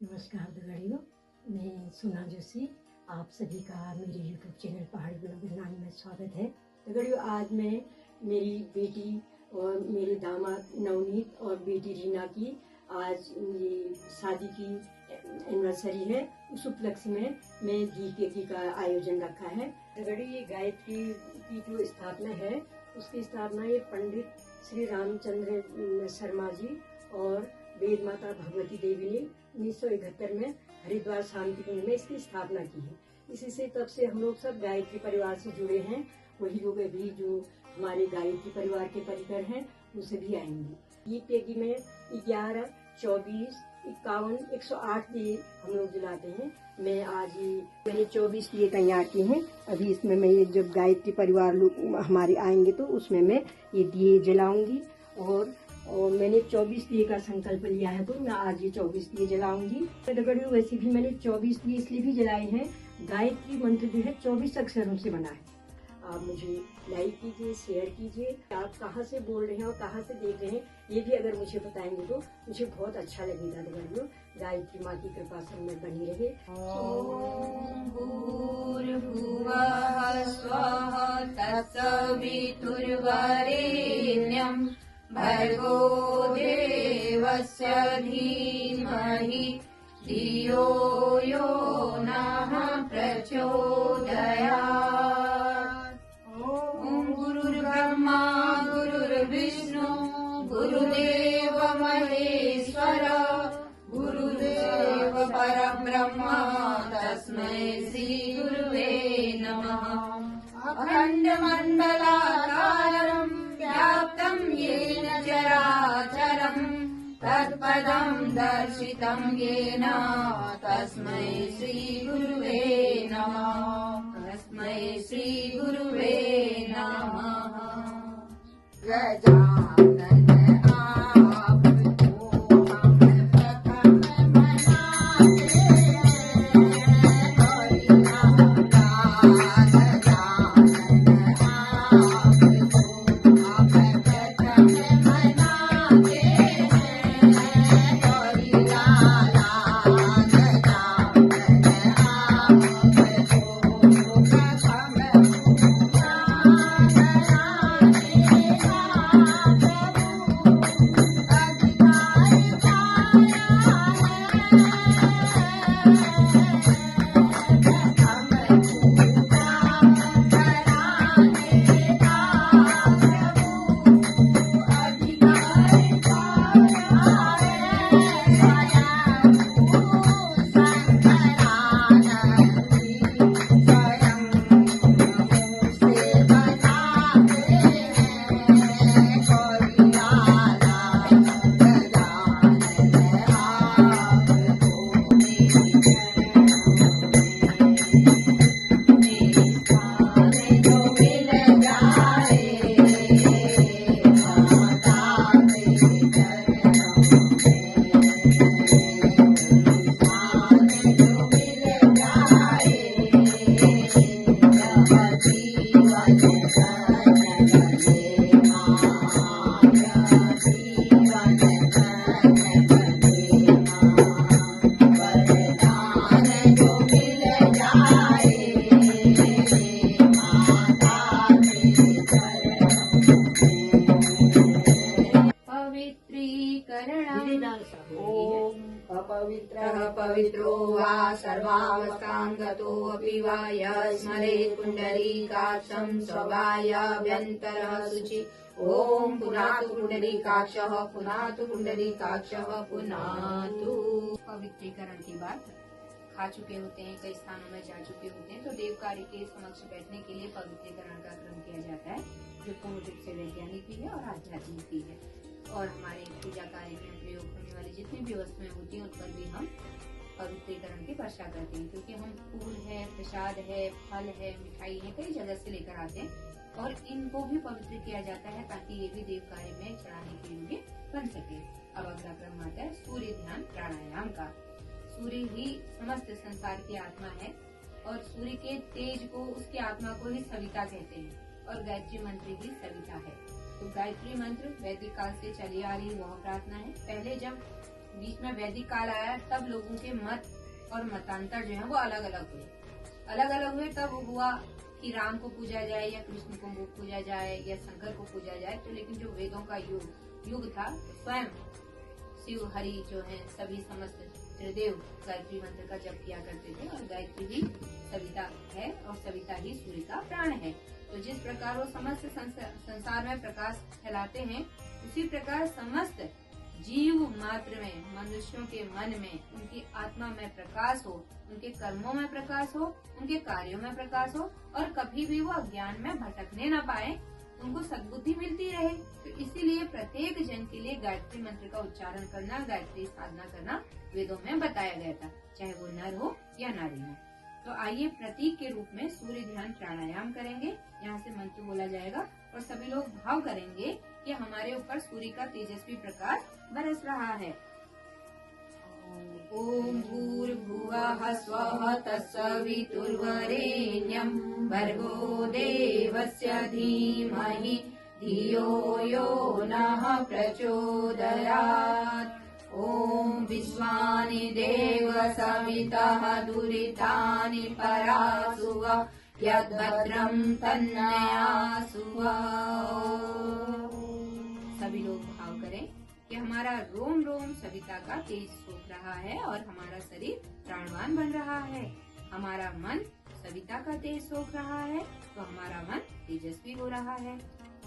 नमस्कार दगड़ियों, मैं सोना जोशी। आप सभी का मेरे यूट्यूब चैनल पहाड़ी ब्लॉगर नानी में स्वागत है। दगड़ियों, आज मैं मेरी बेटी और मेरे दामाद नवनीत और बेटी रीना की आज ये शादी की एनिवर्सरी है। उस उपलक्ष्य में मैं घी केकी का आयोजन रखा है। दगड़ियों, ये गायत्री की जो स्थापना है उसकी स्थापना ये पंडित श्री रामचंद्र शर्मा जी और वेद माता भगवती देवी ने 1971 में हरिद्वार शांति कुंज में इसकी स्थापना की है। इसी से तब से हम लोग सब गायत्री परिवार से जुड़े हैं। वही लोग अभी जो हमारे गायत्री परिवार के परिकर हैं उनसे भी आएंगे। ये पेगी में 11, 24, 51, 108 दिए हम लोग जलाते हैं। मैं आज ये मैंने 24 दिए तैयार किए हैं। अभी इसमें मैं ये जब गायत्री परिवार लोग हमारे आएंगे तो उसमें मैं ये दिए जलाऊंगी और मैंने 24 दिए का संकल्प लिया है, तो मैं आज ये 24 दिए जलाऊंगी। दगड़ियों, वैसे भी मैंने 24 दिए इसलिए भी जलाए हैं, गायत्री मंत्र जो है 24 अक्षरों से बना है। आप मुझे लाइक कीजिए, शेयर कीजिए। आप कहाँ से बोल रहे हैं और कहाँ से देख रहे हैं ये भी अगर मुझे बताएंगे तो मुझे बहुत अच्छा लगेगा। दगड़ियों, गायत्री माँ की कृपा सब में बनी रहे। ओम भूर्भुवः स्वः तत्सवितुर्वरेण्यं भर्गो देवस्य धीमहि धियो यो नः प्रचोदयात्। ओम गुरुर्ब्रह्मा गुरुर्विष्णु गुरुदेव महेश्वर गुरुदेव परब्रह्म तस्मै श्री गुरुवे नमः। अखण्डमण्डलाकारं व्याप्तं येन चराचरं तत्पदं दर्शितं येन तस्मै श्री गुरुवे नमः। तस्मै श्री गुरुवे नमः। गजानन अपवित्रः पवित्रो वा सर्वावस्थाङ्गतोऽपि वा यस्मरेत् पुण्डरीकाक्षं स्ववायाभ्यन्तरः शुचि। ओम पुनातु पुण्डरीकाक्षः पुनातु पुण्डरीकाक्षः पुनातु। पवित्रीकरण के बाद खा चुके होते हैं, कई स्थानों में जा चुके होते हैं, तो देव कार्य के समक्ष बैठने के लिए पवित्रीकरण का क्रम किया जाता है, जो पूर्ण रूप से वैज्ञानिक भी है और आध्यात्मिक भी है। और हमारे पूजा कार्य में प्रयोग होने वाली जितनी भी वस्तुएं होती हैं उन पर भी हम पवित्रीकरण की वर्षा करते हैं, क्योंकि हम फूल है, प्रसाद है, फल है, मिठाई है, कई जगह से लेकर आते हैं और इनको भी पवित्र किया जाता है ताकि ये भी देव कार्य में चढ़ाने के योग्य बन सके। अब अगला क्रम आता है सूर्य ध्यान प्राणायाम का। सूर्य ही समस्त संसार की आत्मा है और सूर्य के तेज को, उसकी आत्मा को ही सविता कहते हैं और गायत्री मंत्र ही सविता है। तो गायत्री मंत्र वैदिक काल से चली आ रही वह प्रार्थना है। पहले जब बीच में वैदिक काल आया, तब लोगों के मत और मतांतर जो है वो अलग अलग हुए। तब हुआ कि राम को पूजा जाए या कृष्ण को पूजा जाए या शंकर को पूजा जाए। तो लेकिन जो वेदों का युग था, स्वयं शिव हरि जो है सभी समस्त त्रिदेव गायत्री मंत्र का जप किया करते थे, और गायत्री ही सविता है और सविता ही सूर्य का प्राण है। तो जिस प्रकार वो समस्त संसार में प्रकाश फैलाते हैं, उसी प्रकार समस्त जीव मात्र में, मनुष्यों के मन में, उनकी आत्मा में प्रकाश हो, उनके कर्मों में प्रकाश हो, उनके कार्यों में प्रकाश हो, और कभी भी वो अज्ञान में भटकने न पाए, उनको सद्बुद्धि मिलती रहे। तो इसीलिए प्रत्येक जन के लिए गायत्री मंत्र का उच्चारण करना, गायत्री साधना करना वेदों में बताया गया था, चाहे वो नर हो या नारी हो। तो आइए प्रतीक के रूप में सूर्य ध्यान प्राणायाम करेंगे। यहाँ से मंत्र बोला जाएगा और सभी लोग भाव करेंगे कि हमारे ऊपर सूर्य का तेजस्वी प्रकाश बरस रहा है। ओम भूर्भुवः स्वः तत्सवितुर्वरेण्यं भर्गो देवस्य धीमहि धियो यो नः प्रचोदयात्। ओम विश्वानि देव सवितः दुरितानि परासुव यद्भद्रं तन्नयासुव। सभी लोग भाव करें कि हमारा रोम रोम सविता का तेज सोख रहा है और हमारा शरीर प्राणवान बन रहा है। हमारा मन सविता का तेज सोख रहा है तो हमारा मन तेजस्वी हो रहा है।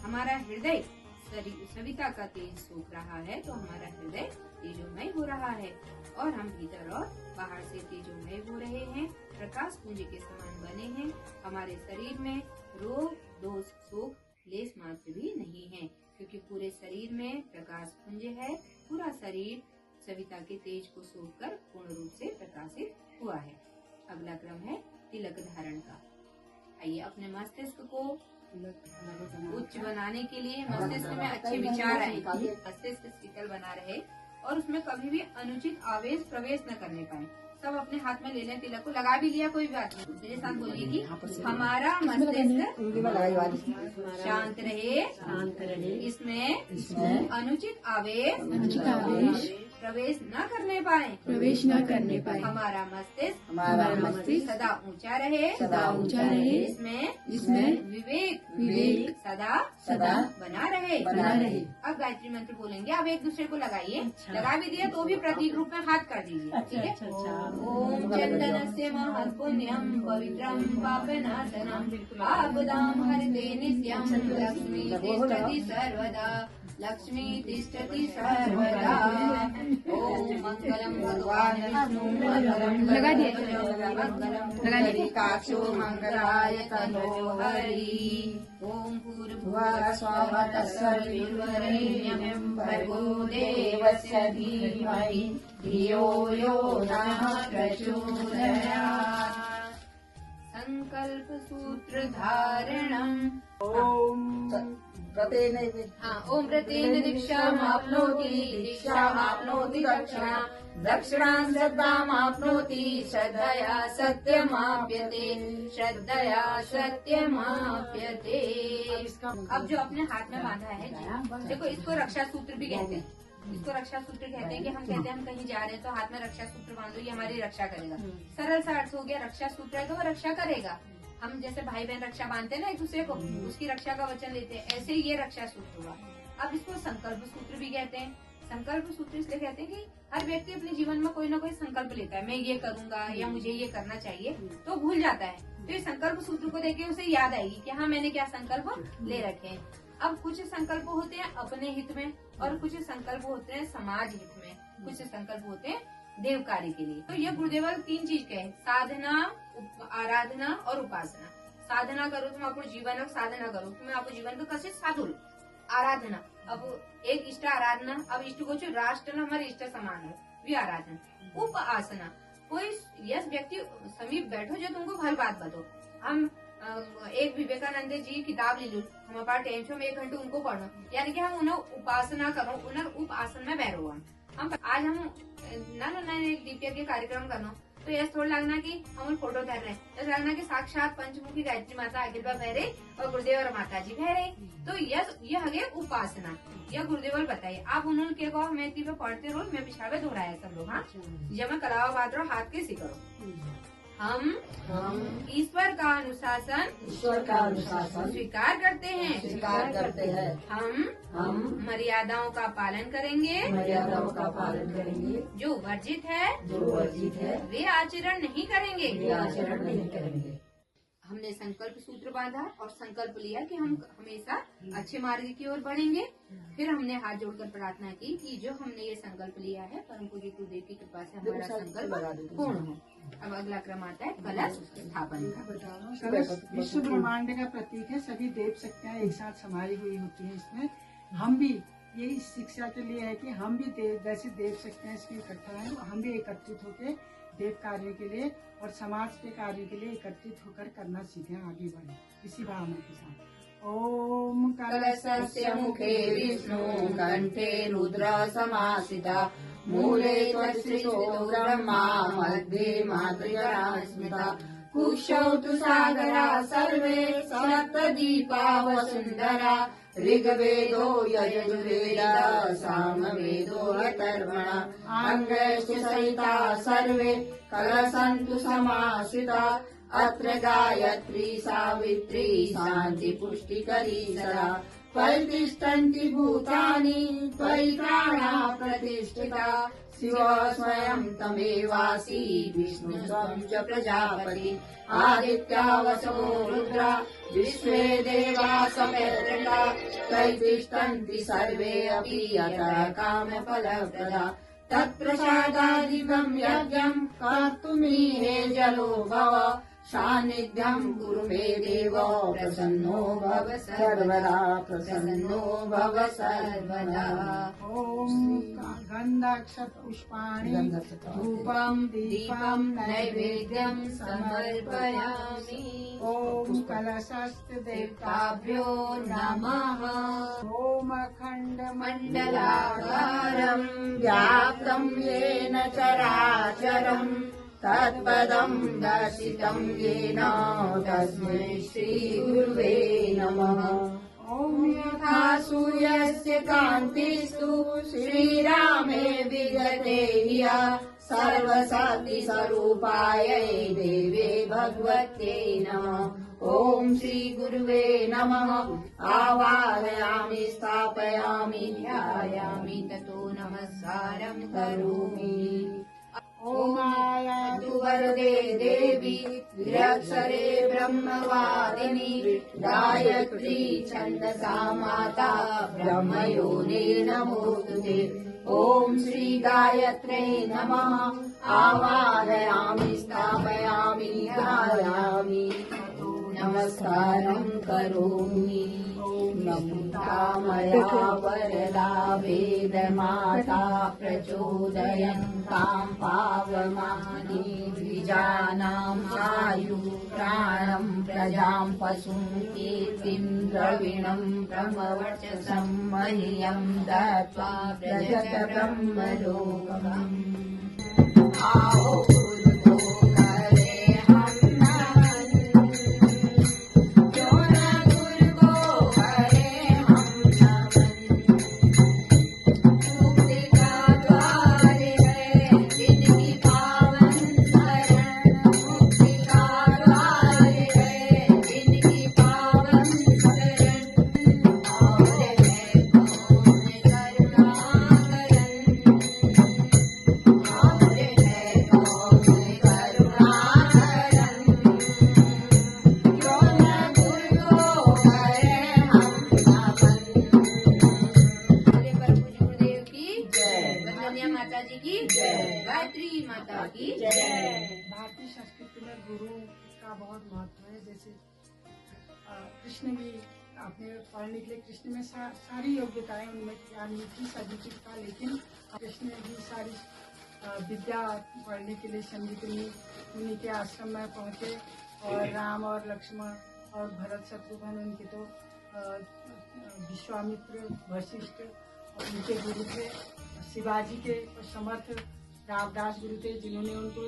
हमारा हृदय सविता का तेज सोख रहा है तो हमारा हृदय तेजोमय हो रहा है, और हम भीतर और बाहर से तेजोमय हो रहे हैं, प्रकाश पुंज के समान बने हैं। हमारे शरीर में रोग दोष शोक लेस मात्र भी नहीं है, क्योंकि पूरे शरीर में प्रकाश पुंज है। पूरा शरीर सविता के तेज को सोखकर पूर्ण रूप से प्रकाशित हुआ है। अगला क्रम है तिलक धारण का। आइए अपने मस्तिष्क को उच्च बनाने के लिए मस्तिष्क में अच्छे विचार आए, मस्तिष्क शीतल बना रहे और उसमें कभी भी अनुचित आवेश प्रवेश न करने पाए। सब अपने हाथ में ले लें, तिलक को लगा भी लिया, कोई बात नहीं। मेरे साथ बोलिए कि हमारा मस्तिष्क शांत रहे, इसमें अनुचित आवेश प्रवेश न करने पाए। हमारा मस्तिष्क सदा ऊंचा रहे, इसमें विवेक सदा बना रहे। अब गायत्री मंत्र बोलेंगे, अब एक दूसरे को लगाइए। लगा भी दिया तो भी प्रतीक रूप में हाथ कर दीजिए, ठीक है। ओम चंदनस्य महत् पुण्यं पवित्रं पापनाशनं आपदां हरते नित्यं लक्ष्मी तिष्ठति सर्वदा। ओम मंगलम भगवान विष्णु मंगलम काक्षो मंगलाय तनो हरि। ओम भूर्भुवः स्वः तत्सवितुर्वरेण्यं भर्गो देवस्य धीमहि धियो यो नः प्रचोदयात्। संकल्प सूत्र धारणम्। ओम व्रतेन दीक्षामाप्नोति दक्षिणां श्रद्धामाप्नोति श्रद्धया सत्यमाप्यते। अब जो अपने हाथ में बांधा है, देखो इसको रक्षा सूत्र भी कहते हैं। इसको रक्षा सूत्र कहते हैं कि हम कहते हैं हम कहीं जा रहे हैं तो हाथ में रक्षा सूत्र बांधो, ये हमारी रक्षा करेगा। सरल सा अर्थ हो गया, रक्षा सूत्र है तो वो रक्षा करेगा। हम जैसे भाई बहन रक्षा बांधते हैं ना एक दूसरे को, उसकी रक्षा का वचन लेते हैं, ऐसे ही ये रक्षा सूत्र हुआ। अब इसको संकल्प सूत्र भी कहते हैं। संकल्प सूत्र इसलिए कहते हैं कि हर व्यक्ति अपने जीवन में कोई ना कोई संकल्प लेता है, मैं ये करूंगा या मुझे ये करना चाहिए, तो भूल जाता है। तो इस संकल्प सूत्र को देख के उसे याद आएगी कि हाँ मैंने क्या संकल्प ले रखे हैं। अब कुछ संकल्प होते हैं अपने हित में और कुछ संकल्प होते हैं समाज हित में, कुछ संकल्प होते हैं देव कार्य के लिए। तो ये गुरुदेव 3 चीज कहे, साधना, आराधना और उपासना। साधना करो तुम આપણું जीवन साधना करो, तुम्हें आपको जीवन को कसे साधुल। आराधना, अब एक इष्ट आराधना, अब इष्ट को जो राष्ट्र हमारे इष्ट समान है भी आराधना। उपासना, कोई यस व्यक्ति समीप बैठो जो तुमको भल बात बताओ। हम एक विवेकानंद जी किताब ले लो, हम पास टाइम छो 1 घंटे उनको पढ़ो, यानी कि हम उन्हें उपासना करो, उन्हें उपासन में बैठो। हम आज हम ना एक दिव्य के कार्यक्रम करना तो ऐसा थोड़ा लगना कि हम फोटो कर रहे हैं, ऐसा लगना कि साक्षात पंचमुखी गायत्री माता अखिल बहरे और गुरुदेव और माता जी बहरे। तो ये हगे उपासना, यह गुरुदेव बताइए। आप उन्होंने के कहो मैं तीन पढ़ते रहो, मैं पिछावे दोहराया सब लोग। हाँ, जब मैं कलावा बात रहो हाथ के करो। हम ईश्वर का अनुशासन स्वीकार करते हैं। हम मर्यादाओं का पालन करेंगे। जो वर्जित है वे आचरण नहीं करेंगे। हमने संकल्प सूत्र बांधा और संकल्प लिया कि हम हमेशा अच्छे मार्ग की ओर बढ़ेंगे। फिर हमने हाथ जोड़कर प्रार्थना की कि जो हमने ये संकल्प लिया है परम पूज्य गुरुदेव की कृपा से हमारा संकल्प पूर्ण हो। अब अगला क्रम आता है कलश स्थापन का। कलश विश्व ब्रह्मांड का प्रतीक है, सभी देव शक्तियाँ एक साथ समाई हुई होती हैं इसमें। हम भी ये इस शिक्षा के लिए है कि हम भी जैसे देव शक्तियाँ इसमें इकट्ठा हैं, हम भी एकत्रित होकर देव कार्य के लिए और समाज के कार्य के लिए एकत्रित होकर करना सीखें, आगे बढ़े इसी भावना के साथ। ओम कलशस्य मुखे विष्णु कंठे रुद्र समासिता मूले त्वत्सृतो ब्रह्मा मध्ये मातृगणा स्मृता कुक्षौ तु सागरा सर्वे सप्तदीपा वसुन्धरा ऋग्वेदो यजुर्वेदः सामवेदो अथर्वणः अङ्गैश्च सहिता सर्वे कलशन्तु समाश्रिता अत्र गायत्री सावित्री शान्ति पुष्टिकरी सदा परितिष्ठन्ति भूतानि त्वयि प्राणा प्रतिष्ठिता शिव स्वयं तमेवासि विष्णु स्वं च प्रजापति आदित्या वसवो रुद्रा विश्वे देवा समेत्रता त्वयि तिष्ठन्ति सर्वे अपि यतः कामफलप्रदा तत्प्रसादादिकं यज्ञं कर्तुमीहे जलो भव सान्निध्यं कुरु मे देव प्रसन्नो भव सर्वदा। ओम गंधाक्षत पुष्पाणि धूपं दीपं नैवेद्यं समर्पयामि। ओम कलशस्थ देवताभ्यो नमः। ओम अखंड मण्डलाकारं व्याप्तं येन चराचरम् तत्पदं दर्शितं येन तस्मै श्रीगुरुवे नमः। ओम यथा सूर्यस्य कान्तिस्तु श्रीरामे विगते ह्य सर्वशक्ति स्वरूपायै देवे भगवत्यै नमः। ओम श्री गुरुवे नमः। आवाहयामि स्थापयामि ध्यायामि ततो नमस्कारं करोमि। ओम आयातु वरदे देवी विरक्षरे ब्रह्मवादिनी गायत्री छन्दसा माता ब्रह्मयोने नमोस्तुते। ओम श्री गायत्रे नमः। आवाहयामि स्थापयामि ध्यायामि नमस्कारं करोमि। नमोऽमया वरदा वेदमाता प्रचोदयन्तां पावमानि द्विजानां आयुः प्राणं प्रजां पशुं कीर्तिं द्रविणं ब्रह्मवर्चसं मह्यं दत्त्वा व्रजत ब्रह्मलोकम्। आओ भारतीय संस्कृति में गुरु का बहुत महत्व है। जैसे कृष्ण भी आपने पढ़ने के लिए कृष्ण में सारी योग्यताएं उनमें ज्ञान थी सभी की था, लेकिन कृष्ण ने भी सारी विद्या पढ़ने के लिए संगीतनी उन्हीं के आश्रम में पहुंचे और राम और लक्ष्मण और भरत शत्रुघ्न उनके तो विश्वामित्र वशिष्ठ और उनके गुरु थे। शिवाजी के समर्थ रामदास गुरु थे जिन्होंने उनको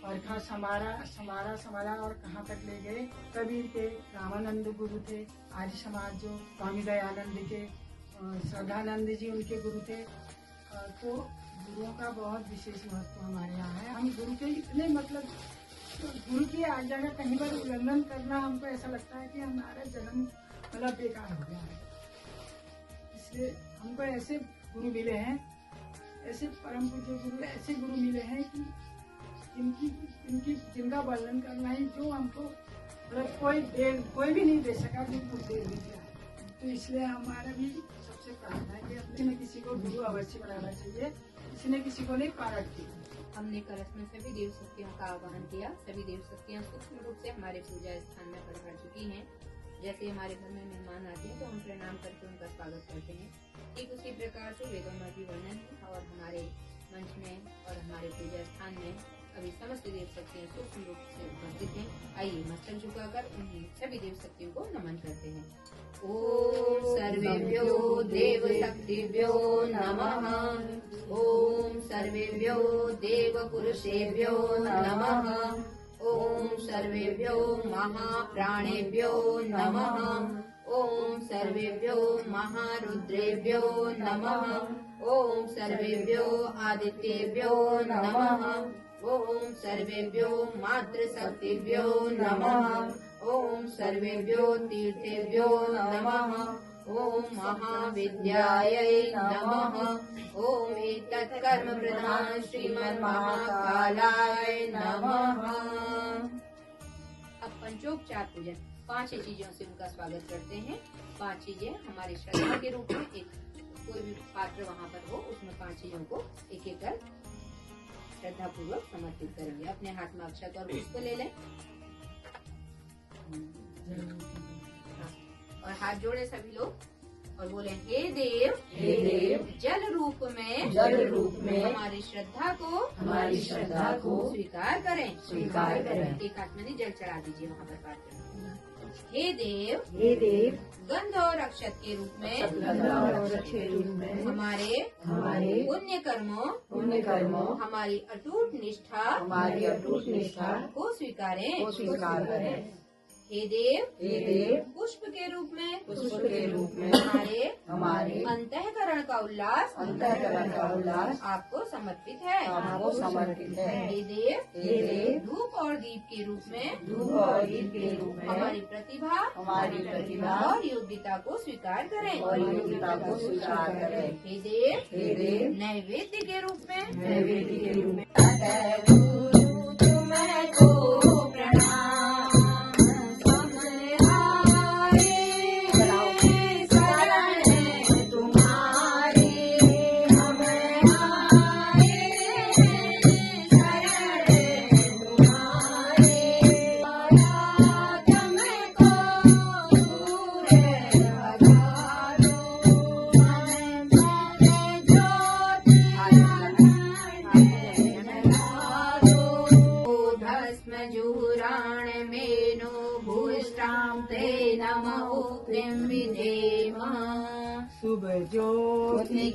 और कहाँ समारा और कहाँ तक ले गए। कबीर के रामानंद गुरु थे, आर्य समाज जो स्वामी दयानंद के, श्रद्धानंद जी उनके गुरु थे। तो गुरुओं का बहुत विशेष महत्व हमारे यहाँ है। हम गुरु के इतने मतलब गुरु की आज्ञा का कहीं पर उल्लंघन करना हमको ऐसा लगता है कि हमारा जन्म मतलब बेकार हो गया है। इसलिए हमको ऐसे गुरु मिले हैं, ऐसे परम पूज्य गुरु, ऐसे गुरु मिले हैं कि जिनका वर्णन करना ही जो हमको मतलब कोई भी नहीं दे सका, जो दे दिया। तो इसलिए हमारा भी सबसे प्रार्थना है कि किसी न किसी को गुरु अवश्य बनाना चाहिए, किसी न किसी को नहीं पारक की। हमने कलश में सभी देव शक्तियों का आह्वान किया। सभी देव शक्तियाँ सूक्ष्म रूप से हमारे पूजा स्थान में पधार चुकी हैं। जैसे हमारे घर में मेहमान आते हैं तो हम प्रणाम करके उनका स्वागत करते हैं, ठीक उसी प्रकार से वेदों में भी वर्णन है। और हमारे मंच में और हमारे पूजा स्थान में अभी समस्त देव शक्तियाँ सूक्ष्म रूप से उपस्थित हैं। आइए मस्तक झुकाकर उन्हें सभी देव शक्तियों को नमन करते हैं। ओम सर्वेभ्यो देव शक्तिभ्यो नमः। ओम सर्वेभ्यो देव पुरुषेभ्यो नमः। ओम सर्वेभ्यो महाप्राणेभ्यो नमः। ओम सर्वेभ्यो महारुद्रेभ्यो नमः। ओम सर्वेभ्यो आदित्येभ्यो नमः। ओम सर्वेभ्यो मातृशक्तिभ्यो नमः। ओम सर्वेभ्यो तीर्थेभ्यो नमः। ओम महाविद्यायै नमः। ओम एतत् कर्म प्रधान श्रीमन्महाकालाय नमः। अब पंचोपचार पूजन 5 चीजों से उनका स्वागत करते हैं। 5 चीजें हमारी श्रद्धा के रूप में, एक कोई भी पात्र वहाँ पर हो उसमें 5 चीजों को एक एक कर श्रद्धा पूर्वक समर्पित करेंगे। अपने हाथ में अक्षत और पुष्प ले लें और हाथ जोड़े सभी लोग और बोले, हे देव जल रूप में हमारी श्रद्धा को स्वीकार करें। एक हाथ में जल चढ़ा दीजिए वहाँ पर पात्र। हे देव गंध और अक्षत के रूप में हमारे पुण्य कर्मों हमारी अटूट निष्ठा को स्वीकारें। हे देव पुष्प के रूप में हमारे अंतःकरण का उल्लास आपको समर्पित है। हे देव धूप और दीप के रूप में हमारी प्रतिभा और योग्यता को स्वीकार करें। हे देव नैवेद्य के रूप में शुभ ज्योति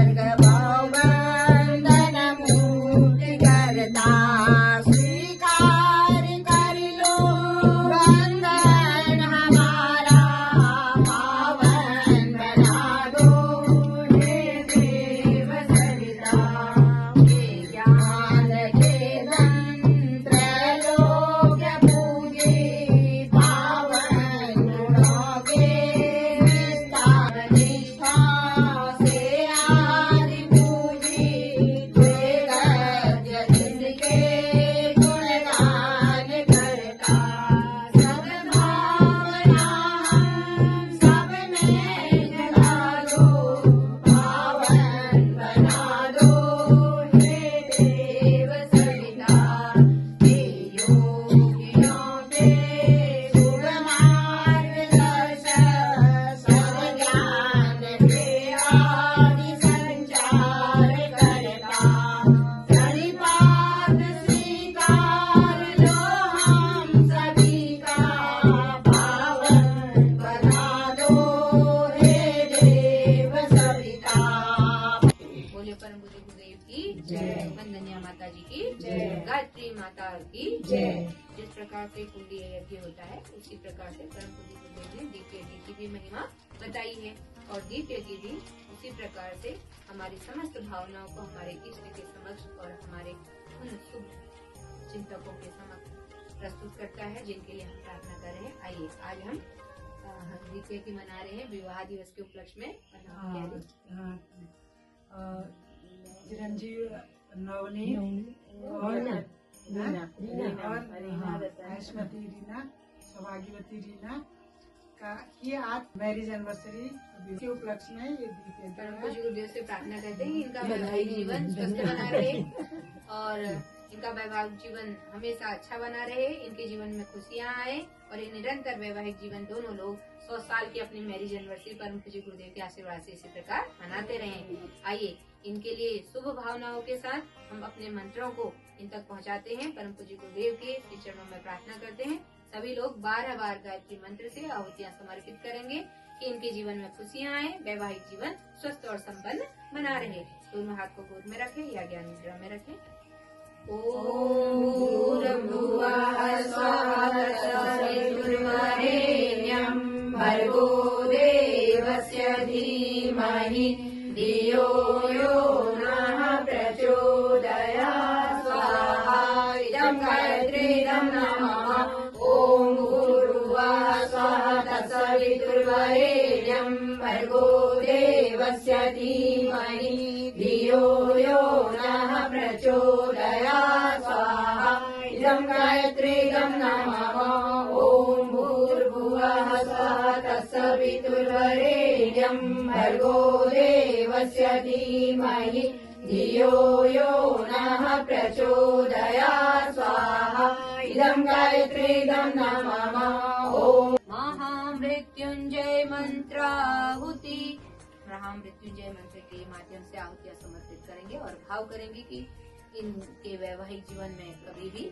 भगवान परम पूज्य गुरुदेव की जय। वंदनीय माता जी की जय। गायत्री माता की जय। जिस प्रकार से कुंडी यज्ञ होता है उसी प्रकार से परम पूज्य गुरुदेव ने दीप यज्ञ की भी महिमा बताई है और दीप यज्ञ भी उसी प्रकार से हमारी समस्त भावनाओं को हमारे इष्ट के समक्ष और हमारे उन शुभ चिंतकों के समक्ष प्रस्तुत करता है जिनके लिए हम प्रार्थना कर रहे हैं। आइए आज हम दीप यज्ञ मना रहे हैं विवाह दिवस के उपलक्ष्य में। चिरंजीव नवनीत और ऐश्वर्य रीना, सौभाग्यवती रीना का ये आज मैरिज एनिवर्सरी के उपलक्ष्य में ये दीप यज्ञ परम है। पूज्य गुरुदेव से प्रार्थना करते हैं इनका वैवाहिक जीवन स्वस्थ बना रहे और इनका वैवाहिक जीवन हमेशा अच्छा बना रहे, इनके जीवन में खुशियाँ आए और ये निरंतर वैवाहिक जीवन दोनों लोग 100 साल की अपनी मैरिज एनिवर्सरी परम पूज्य गुरुदेव के आशीर्वाद से इसी प्रकार मनाते रहे। आइए इनके लिए शुभ भावनाओं के साथ हम अपने मंत्रों को इन तक पहुंचाते हैं। परम पूज्य गुरुदेव के श्री चरणों में प्रार्थना करते हैं। सभी लोग 12 बार गायत्री मंत्र से आहुतियाँ समर्पित करेंगे कि इनके जीवन में खुशियाँ आए, वैवाहिक जीवन स्वस्थ और संपन्न बना रहे। दोनों हाथ को गोद में रखें या ज्ञान मुद्रा में रखें। ओम भूर्भुवः स्वः तत्सवितुर्वरेण्यं भर्गो देवस्य धीमहि धियो यो नः प्रचोदयात् स्वाहा। इदं गायत्रीदं नमः। ओम भूर्भुवः स्वः तत्सवितुर्वरेण्यं भर्गो देवस्य धीमहि धियो यो नः प्रचोदयात् स्वाहा। इदं गायत्रीदं नमः। ओम भूर्भुवः स्वः तत्सवितुर्वरेण्यं भर्गो देवस्य धीमहि धियो यो नः प्रचोदयात् स्वाहा। इदं गायत्रीदं नमः। ओम महामृत्युंजय मंत्राहुति। महामृत्युंजय मंत्र के माध्यम से आहुतियाँ समर्पित करेंगे और भाव करेंगे कि इनके वैवाहिक जीवन में कभी भी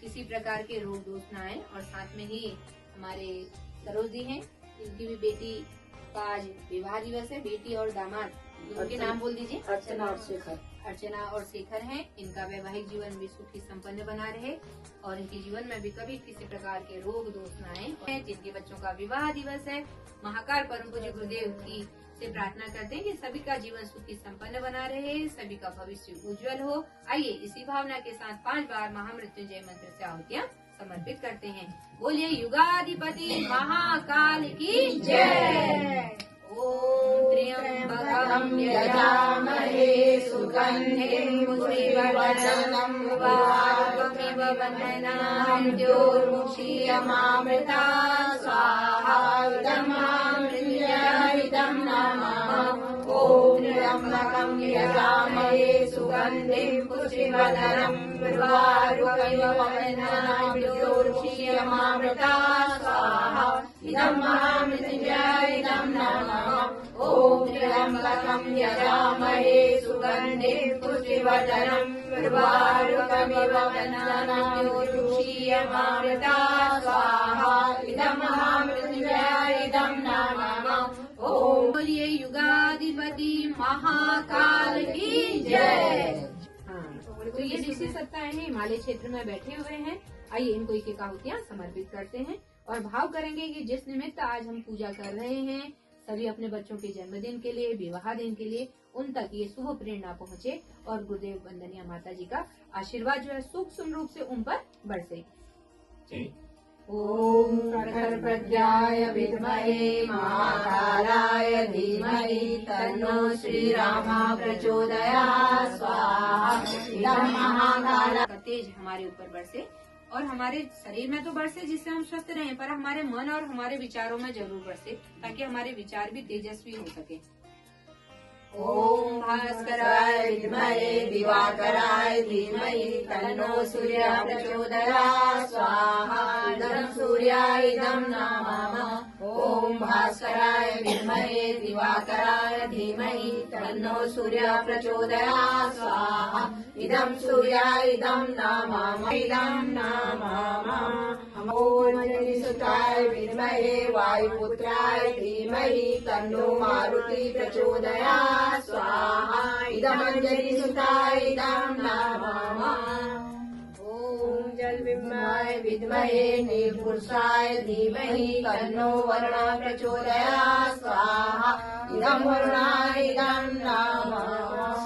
किसी प्रकार के रोग दोष न आए। और साथ में ही हमारे सरोज जी हैं, इनकी भी बेटी का आज विवाह दिवस है। बेटी और दामाद उनके नाम बोल दीजिए। अर्चना और शेखर। अर्चना और शेखर हैं। इनका वैवाहिक जीवन भी सुखी संपन्न बना रहे और इनके जीवन में भी कभी किसी प्रकार के रोग दोष न आए। जिनके बच्चों का विवाह दिवस है, महाकाल परम पूज्य गुरुदेव की से प्रार्थना करते हैं कि सभी का जीवन सुखी संपन्न बना रहे, सभी का भविष्य उज्जवल हो। आइए इसी भावना के साथ 5 बार महामृत्युंजय मंत्र से आहुतियाँ समर्पित करते हैं। बोलिए युगाधिपति महाकाल की जय। ओम त्र्यंबकं यजामहे सुगंधिं पुष्टिवर्धनम् उर्वारुकमिव बन्धनान् मृत्योर्मुक्षीयमामृता स्वाहा। इदं नमः। ओम त्र्यंबकं यजामहे सुगंधिं पुष्टिवर्धनम् उर्वारुकमिव बन्धनान् मृत्योर्मुक्षीयमामृता स्वाहा। इदं महामृत्युंजयं नमः। ओम त्र्यंबकं यजामहे सुगंधिं पुष्टिवर्धनम् उर्वारुकमिव बन्धनान् मृत्योर्मुक्षीयमामृता स्वाहा। इदं महामृत्युंजयं नमः। ओम बोलिए युगाधिपति महाकाल की जय। तो ये ऋषि सत्ताएं हैं, हिमालय क्षेत्र में बैठे हुए हैं। आइए इनको एक एक आहुतियाँ समर्पित करते हैं और भाव करेंगे कि जिस निमित्त आज हम पूजा कर रहे हैं, सभी अपने बच्चों के जन्मदिन के लिए, विवाह दिन के लिए उन तक ये शुभ प्रेरणा पहुँचे और गुरुदेव वंदनीय माता जी का आशीर्वाद जो है सूक्ष्म रूप से उन पर बरसे। ओम प्रखर प्रज्ञाय विद्महे महाकालाय धीमहि तन्नो श्री रामा प्रचोदयात् स्वाहा। इदं महाकाल का तेज हमारे ऊपर बरसे और हमारे शरीर में तो बरसे जिससे हम स्वस्थ रहें, पर हमारे मन और हमारे विचारों में जरूर बरसे ताकि हमारे विचार भी तेजस्वी हो सके। ओम भास्कराय विद्महे दिवाकराय धीमहि तन्नो सूर्य प्रचोदयात् स्वाहा। इदं सूर्याय नमः। ओम भास्कराय विद्महे दिवाकराय धीमहि तन्नो सूर्य प्रचोदयात् स्वाहा। इदं सूर्याय नमः। इदं नमः। ओम सुताय विद्महे वायुपुत्राय धीमहि तन्नो मारुति प्रचोदयात् स्वाहा। इदमञ्जरी सुताय इदं नमः। ॐ जलबिम्बाय विद्महे नीलपुरुषाय धीमहि तन्नो वरुणः प्रचोदयात् स्वाहा। इदं वरुणाय इदं नमः।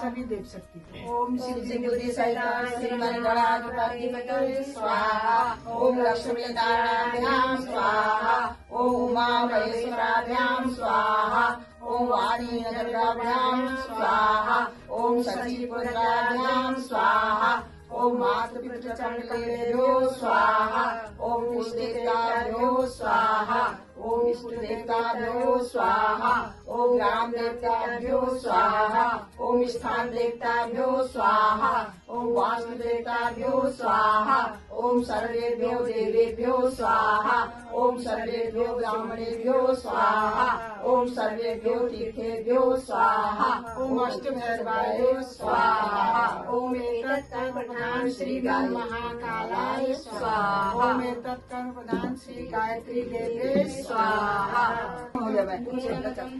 सभी देख सकती हैं। ओम शिव बुद्धि सहिताय श्रीमन्गणाधिपतये स्वाहा। ओम लक्ष्मी नारायणाभ्यां स्वाहा। ओम उमा महेश्वराभ्यां स्वाहा। ओम वाणी नगराभ्यां स्वाहा। ओम सचिपुत्राभ्यां स्वाहा। ओम मातृपितृचरणकमलेभ्यो स्वाहा। ओम इष्टदेवताभ्यो स्वाहा। ओम इष्टदेवताभ्यो स्वाहा। ओम ग्राम देवताभ्यो स्वाहा। ओम स्थान देवताभ्यो स्वाहा। ओम वास्तु देवताभ्यो स्वाहा। ओम सर्वेभ्यो देवेभ्यो स्वाहा। ओम सर्वेभ्यो ब्राह्मणेभ्यो स्वाहा। ओम सर्वेभ्यो तीर्थेभ्यो स्वाहा। ओम अष्टभैरवाय स्वाहा। ओम एतत्कर्म प्रधान श्री महाकालाय स्वाहा। ओम एतत्कर्म प्रधान श्री गायत्री देवे स्वाहा।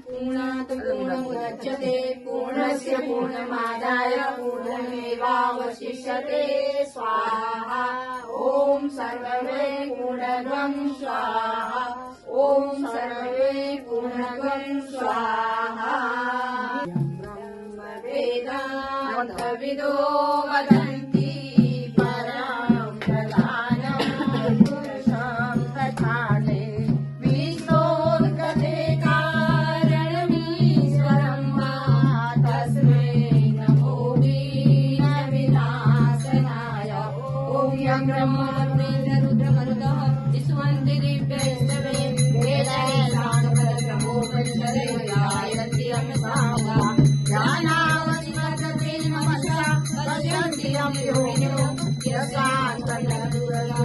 पूर्णात् पूर्णमुदच्यते पूर्णस्य पूर्णमादाय पूर्णमेवावशिष्यते स्वाहा। ओम सर्वमे पूर्णत्वं स्वाहा। ओम सर्वमे पूर्णत्वं स्वाहा। ब्रह्मवेदान्तविदो वदन्ति परं प्रधानं पुरुषं तथाने विश्वोत्कटे कारणमीश्वरं वा तस्मै नमो विनाशनाय। ॐ यं ब्रह्मा रुद्रमरुतः विश्वन्ति दिव्यैस्तवे वेदैः साङ्गपरब्रह्मोपनिषदे गायन्ति सामा ज्ञानावधि वर्धते नमः पश्यन्ति यं योगिनो यस्यान् तस्मै नमः।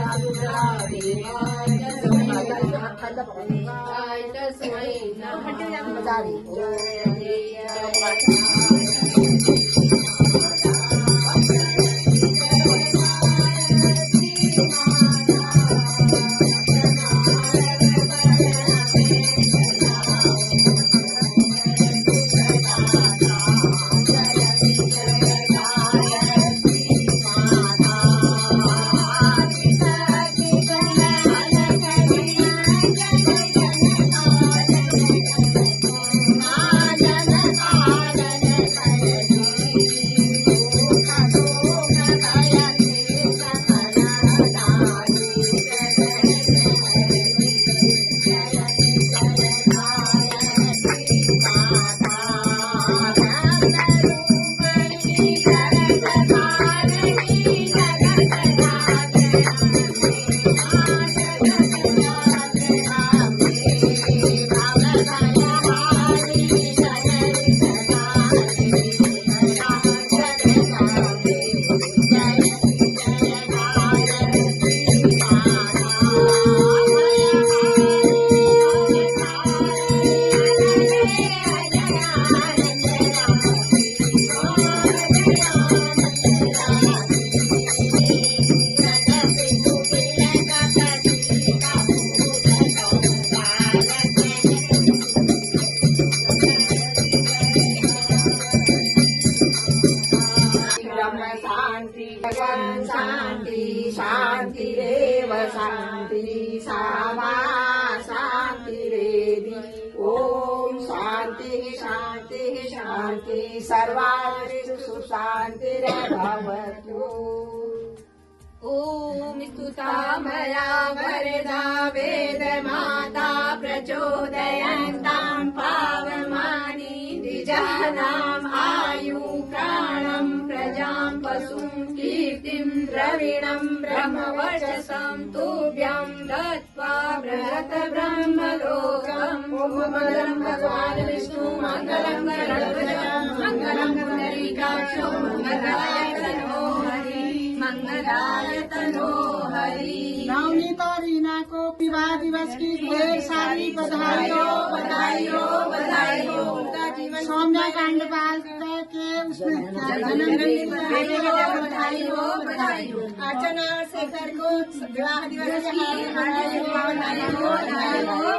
शांति शांतिरेव शांति सामा शांतिरेधि। ओम शांति शांति शांति सर्वारिषु शांतिर्भवतु। ॐ स्तुता मया वरदा वेदमाता प्रचोदयन्तां पावमानि द्विजानाम् आयु प्राणं प्रजां पशुं कीर्तिं द्रविणं ब्रह्मवर्चसं तुभ्यं दत्त्वा बृहत् ब्रह्मलोकम्। मङ्गलं भगवान् विष्णु मङ्गलं गरुडध्वज मङ्गलं पुण्डरीकाक्षो मङ्गलाय तनो हरि मंगलाय तनो हरि। नवनीत और रीना को विवाह दिवस की ढेर सारी बधाई हो बधाई हो बधाई हो। उनका जीवन सौम्या कांडपाल के उसमें बधाई हो बधाई हो। अर्चना शेखर को विवाह दिवस की बधाई हो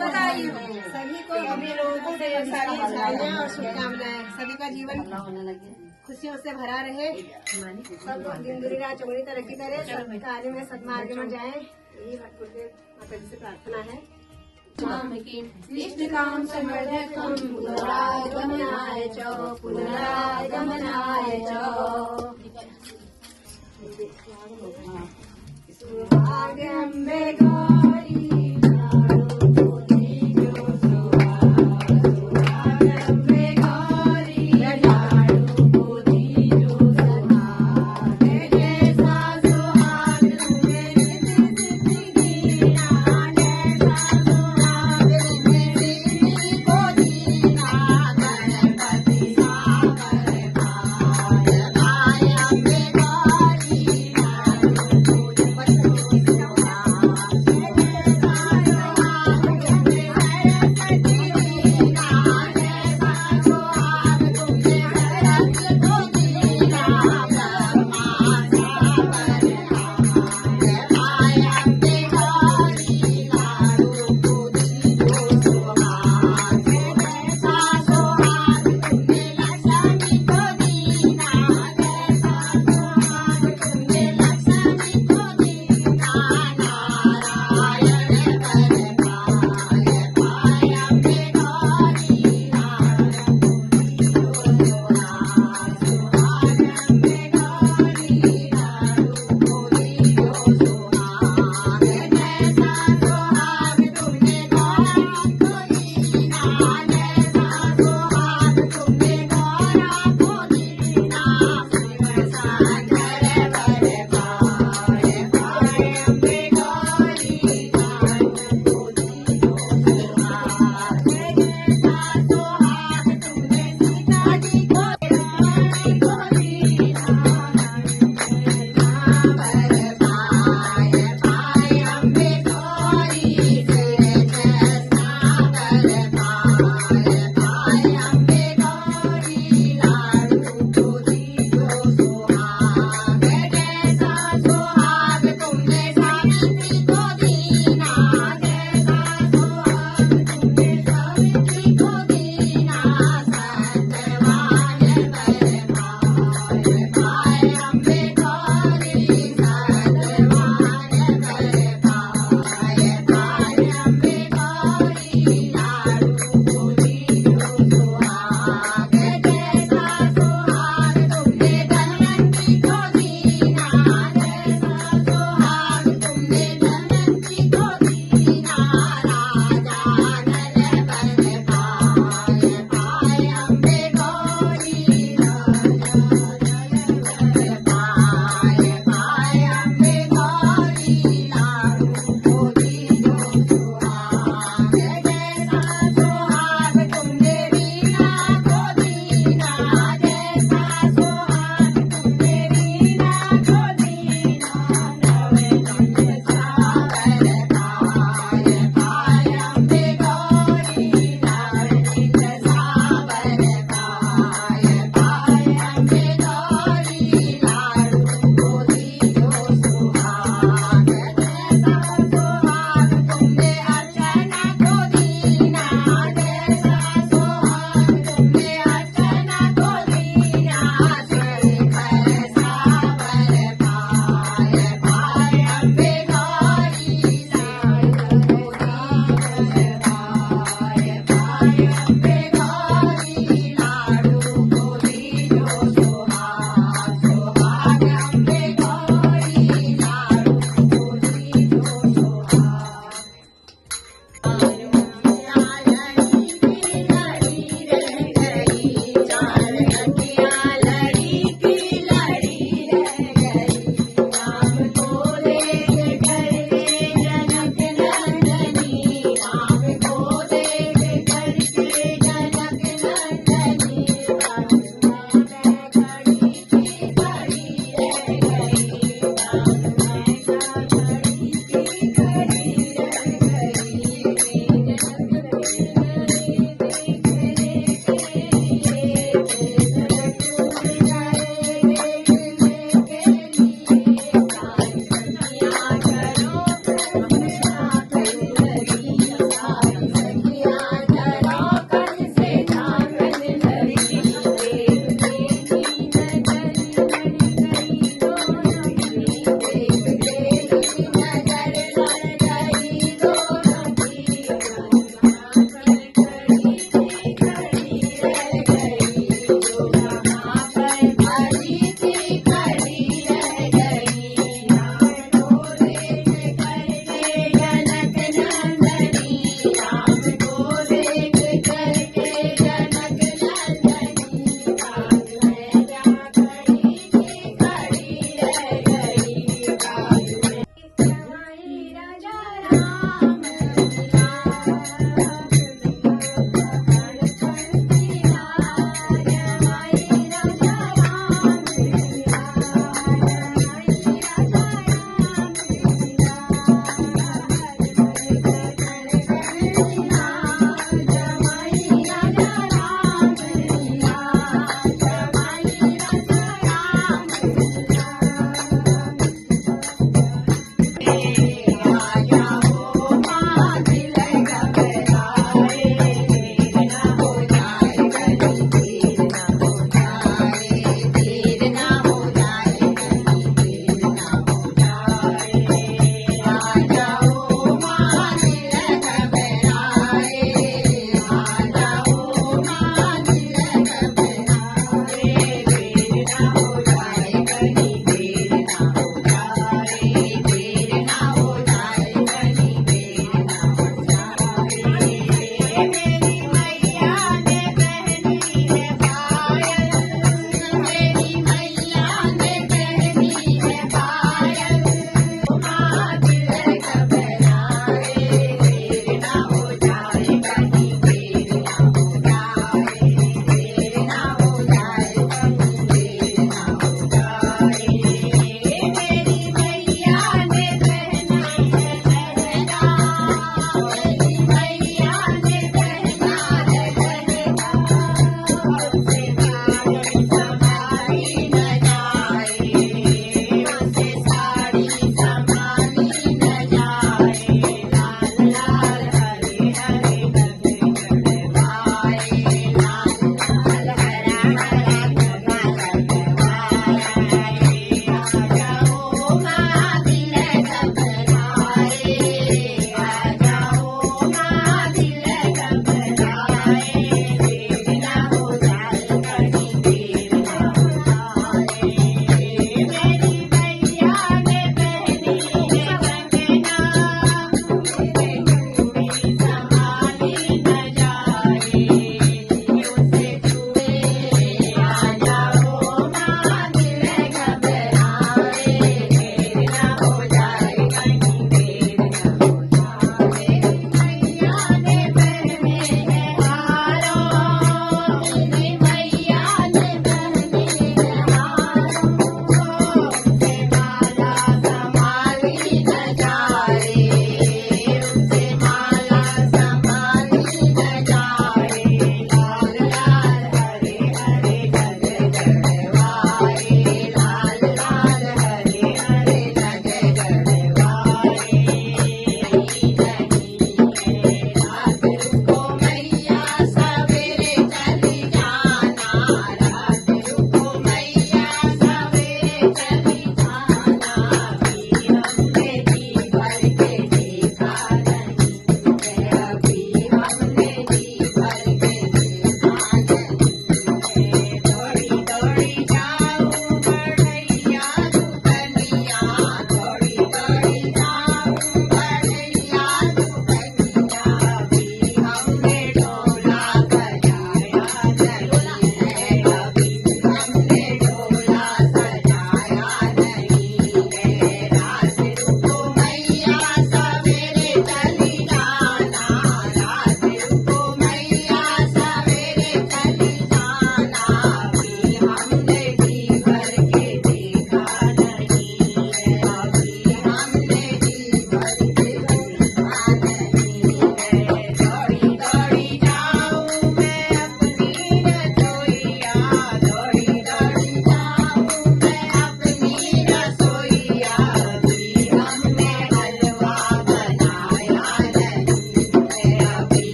बधाई हो। सभी को अपने लोगों से सारी बधाइयाँ और शुभकामनाएं। सभी का जीवन होने लगे। खुशियों से भरा रहे, सब दिन दुनिया चौड़ी तरक्की करे, सब कार्य में सदमार्ग में जाए, यही भटपुर माता जी से प्रार्थना है। इष्टकाम समर्धकम पुनरागमनाय च पुनरागमनाय च। भाग्यम्बे गौरी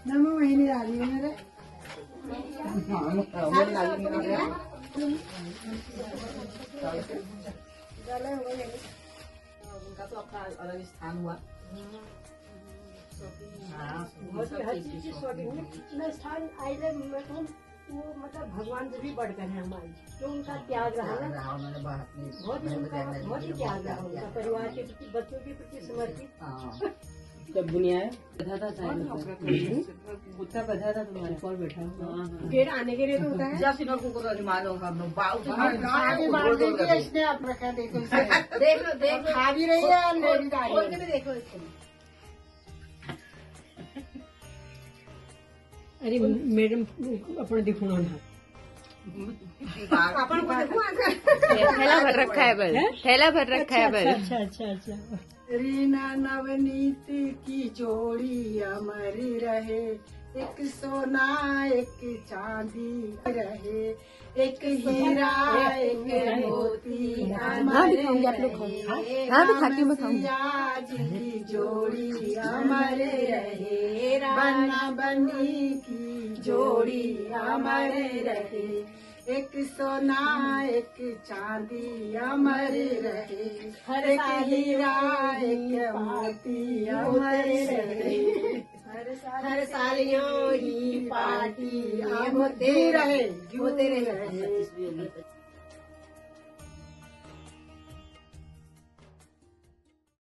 नमो महीने आ रही है मेरे उनका तो अपना अलग स्थान हुआ। बहुत ही हर चीज की शॉपिंग में स्थान आई मैं कहूँ वो मतलब भगवान से भी बढ़कर है हमारी, जो उनका त्याग रहा ना, बहुत ही उनका बहुत ही त्याग रहा उनका, परिवार के प्रति, बच्चों के प्रति समर्पित। जब दुनिया बैठा था कुत्ता बैठा था तुम्हारे ऊपर बैठा हुआ पेड़ आने के लिए तो होता है। इसने आप रखा देखो देख लो खा भी रही है और ले भी जा खोल रही के है। भी देखो इसको। अरे मैडम अपना दिखो ना अपन को देखो आकर। थैला भर रखा है बल, थैला भर रखा है बल। अच्छा अच्छा अच्छा रीना नवनीत की जोड़ी अमर रहे, एक सोना एक चांदी रहे, एक हीरा एक मोती अमर रहे, रामसिया जी की जोड़ी अमर रहे, बन्ना बन्नी की जोड़ी अमर रहे, एक सोना एक चांदी अमर रहे, एक हीरा एक मोती अमर रहे, हर साल यूं ही पार्टी होते रहे।